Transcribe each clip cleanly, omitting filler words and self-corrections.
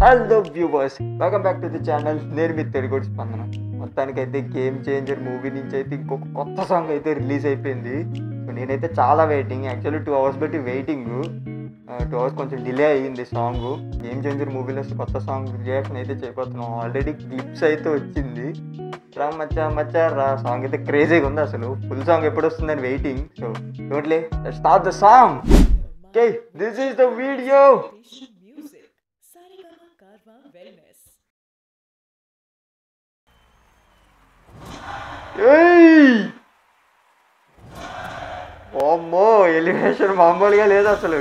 Hello viewers, welcome back to the channel. నేను మీ తెలుగు స్పందన. మొత్తానికైతే గేమ్ చేంజర్ మూవీ నుంచి అయితే ఇంకొక కొత్త సాంగ్ అయితే రిలీజ్ అయిపోయింది. సో నేనైతే చాలా వెయిటింగ్, యాక్చువల్లీ 2 hours బట్టి వెయిటింగ్. 2 hours కొంచెం డిలే అయ్యింది సాంగ్. గేమ్ చేంజర్ మూవీలో కొత్త సాంగ్ రియాక్షన్ అయితే చేయబోతున్నాం. ఆల్రెడీ క్లిప్స్ అయితే వచ్చింది. రా మచ్చా మచ్చా రా సాంగ్ అయితే క్రేజీగా ఉంది. అసలు ఫుల్ సాంగ్ ఎప్పుడు వస్తుందని waiting. So don't start the song. Okay, this is the video. అమ్మో, ఎలివేషన్ మామూలుగా లేదు అసలు.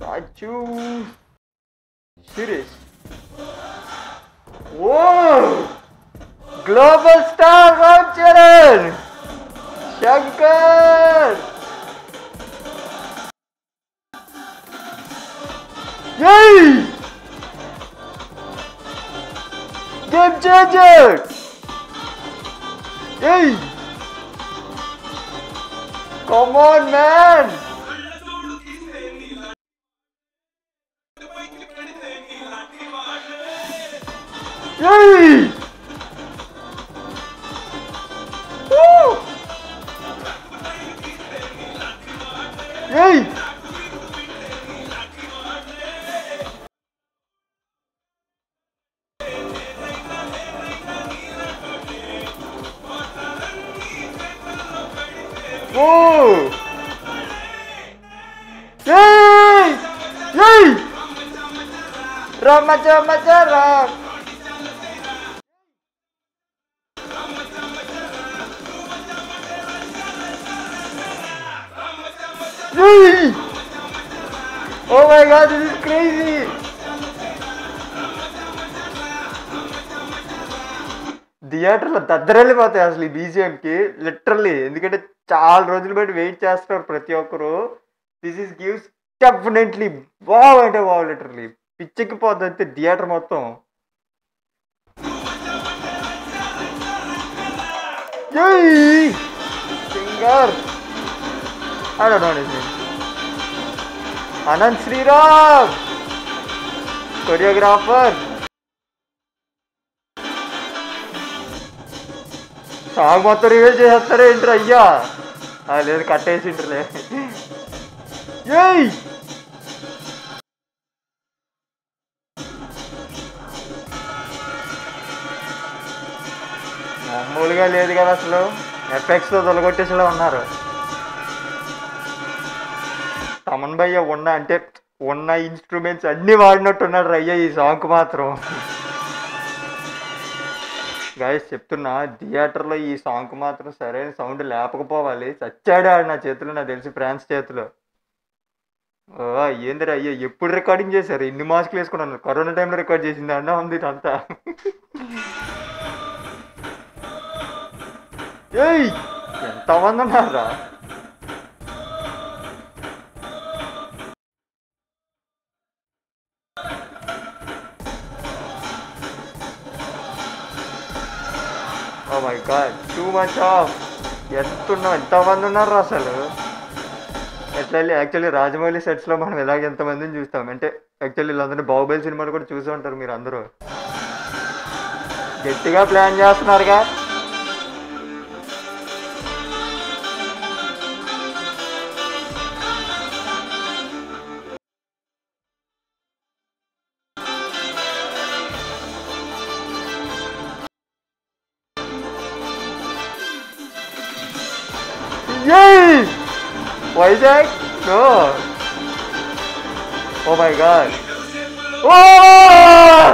రాజు సిరీస్, ఓ global star Ram Charan, Shankar, Game changer! Hey! Come on, man! Hey! Woo! Hey! Oh! Yay! Yay! Ramaja Majara! Yay! Oh my god, this is crazy! థియేటర్లో దద్దరెళ్ళిపోతాయి అసలు ఈ బీజిఎంకి, literally. ఎందుకంటే చాలా రోజులు బట్టి వెయిట్ చేస్తున్నారు ప్రతి ఒక్కరు. This is gives definitely wow అంటే వావ్, లిటరల్లీ పిచ్చెక్కిపోద్ది అంతే థియేటర్ మొత్తం. Singer Ananth Sriram, choreographer. Song మొత్తం రివీల్ చేసేస్తారే ఏంటి అయ్యా? లేదు, కట్టేసింటలే. ఏయ్ మామూలుగా లేదు కదా అసలు. ఎఫెక్ట్స్తో తొలగొట్టేసేలా ఉన్నారు. తమన్ భయ్య ఉన్న ఇన్స్ట్రుమెంట్స్ అన్నీ వాడినట్టున్నాడు అయ్యా ఈ సాంగ్ మాత్రం. గైస్ చెప్తున్నా, థియేటర్లో ఈ సాంగ్ మాత్రం సరైన సౌండ్ లేపకపోవాలి. చచ్చాడు ఆడు నా చేతిలో, నాకు తెలిసి ఫ్రాన్స్ చేతిలో. ఏందిరా అయ్యా, ఎప్పుడు రికార్డింగ్ చేశారు? ఇన్ని మాస్కులు వేసుకున్నాను. కరోనా టైంలో రికార్డ్ చేసింది అన్నా ఉంది ఇదంతా. ఏయ్ ఎంతమంది ఉన్నారా? Oh my God, too much of. ఎంతమంది ఉన్నారు అసలు. యాక్చువల్లీ రాజమౌళి సెట్స్లో మనం ఇలాగ ఎంతమందిని చూస్తాం అంటే, యాక్చువల్లీ వీళ్ళందరినీ బాహుబలి సినిమాలు కూడా చూసి ఉంటారు మీరు అందరూ. గట్టిగా ప్లాన్ చేస్తున్నారుగా. Yay! Vizag? No. Oh my god. Oh!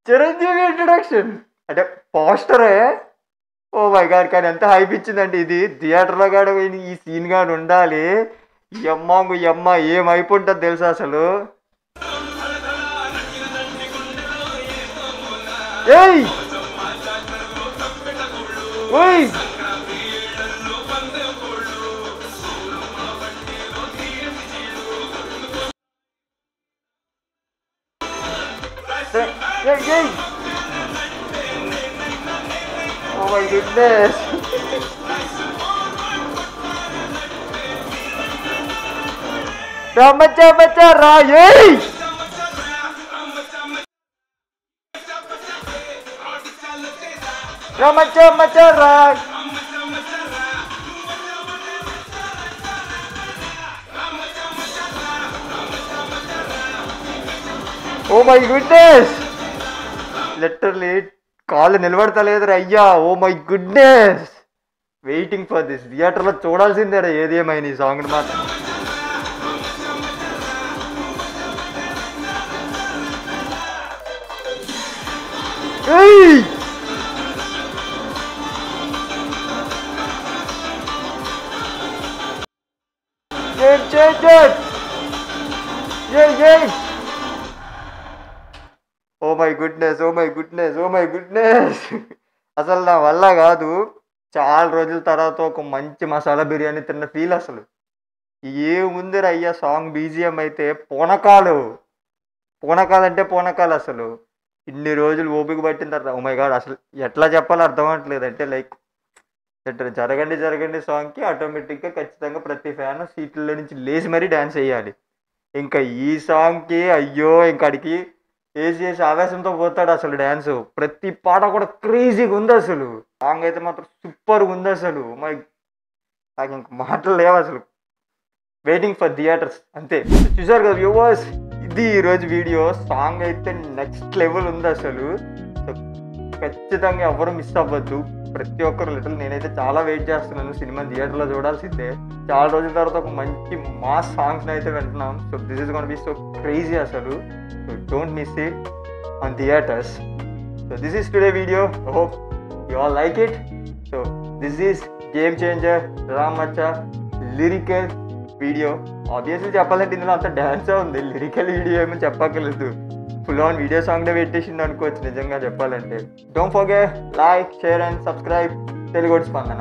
Chiranjeevi introduction అంటే పోస్టరే. ఓ మై గాడ్, కానీ ఎంత హైప్ ఇచ్చిందంటే ఇది. థియేటర్లో కాడ ఈ సీన్ కాడ ఉండాలి. ఎమ్మ ఏమైపోంటుంది తెలుసా అసలు. ఏయ్ ఓయ్ ఓ మై గుడ్నెస్. మచ్చా మచ్చా రా. మచ్చా మచ్చా రా. ఓ మై గుడ్నెస్, లిటరలీ కాళ్ళు నిలబడతలేదు అయ్యా. Oh my goodness, waiting for this. థియేటర్లో చూడాల్సిందే ఏది ఏమైనా ఈ సాంగ్ మాత్రం. Oh my goodness, oh my goodness, oh my goodness. అసలు నా వల్ల కాదు. చాలా రోజుల తర్వాత ఒక మంచి మసాలా బిర్యానీ తిన్న ఫీల్. అసలు ఏముందిరా అయ్యా సాంగ్ బీజిఎం అయితే పూనకాలు. పూనకాలు అంటే పూనకాలు. అసలు ఇన్ని రోజులు ఓపిక పట్టిన తర్వాత ఓ మై గాడ్ అసలు ఎట్లా చెప్పాలో అర్థం అవ్వట్లేదు. అంటే లైక్ జరగండి జరగండి సాంగ్కి ఆటోమేటిక్గా ఖచ్చితంగా ప్రతి ఫ్యాన్ సీట్లలో నుంచి లేచి మరీ డ్యాన్స్ వేయాలి. ఇంకా ఈ సాంగ్కి అయ్యో ఇంకాడికి వేసి ఆవేశంతో పోతాడు అసలు డ్యాన్స్. ప్రతి పాట కూడా క్రేజీగా ఉంది. అసలు సాంగ్ అయితే మాత్రం సూపర్గా ఉంది. అసలు మై నాకు ఇంక మాటలు లేవు అసలు. వెయిటింగ్ ఫర్ థియేటర్స్ అంతే. చూసారు కదా వ్యూవర్స్, ఇది ఈరోజు వీడియో. సాంగ్ అయితే నెక్స్ట్ లెవెల్ ఉంది అసలు. ఖచ్చితంగా ఎవరు మిస్ అవ్వద్దు. ప్రతి ఒక్కరు లిటరల్ నేనైతే చాలా వెయిట్ చేస్తున్నాను. సినిమా థియేటర్లో చూడాల్సిందే. చాలా రోజుల తర్వాత ఒక మంచి మాస్ సాంగ్స్ అయితే వింటున్నాం. So this is gonna be so crazy అసలు. So don't miss it on theatres. So this is today video. Hope you all like it. So this is game changer Ram మచ్చా లిరికల్ వీడియో. ఆబ్వియస్లీ చెప్పాలంటే ఇందులో అంత డ్యాన్సే ఉంది. Lyrical video ఏమో చెప్పక్కర్లేదు. Full on video సాంగ్నే పెట్టేసింది అనుకోవచ్చు నిజంగా చెప్పాలంటే. Don't forget like, share and subscribe Telugu స్పందన.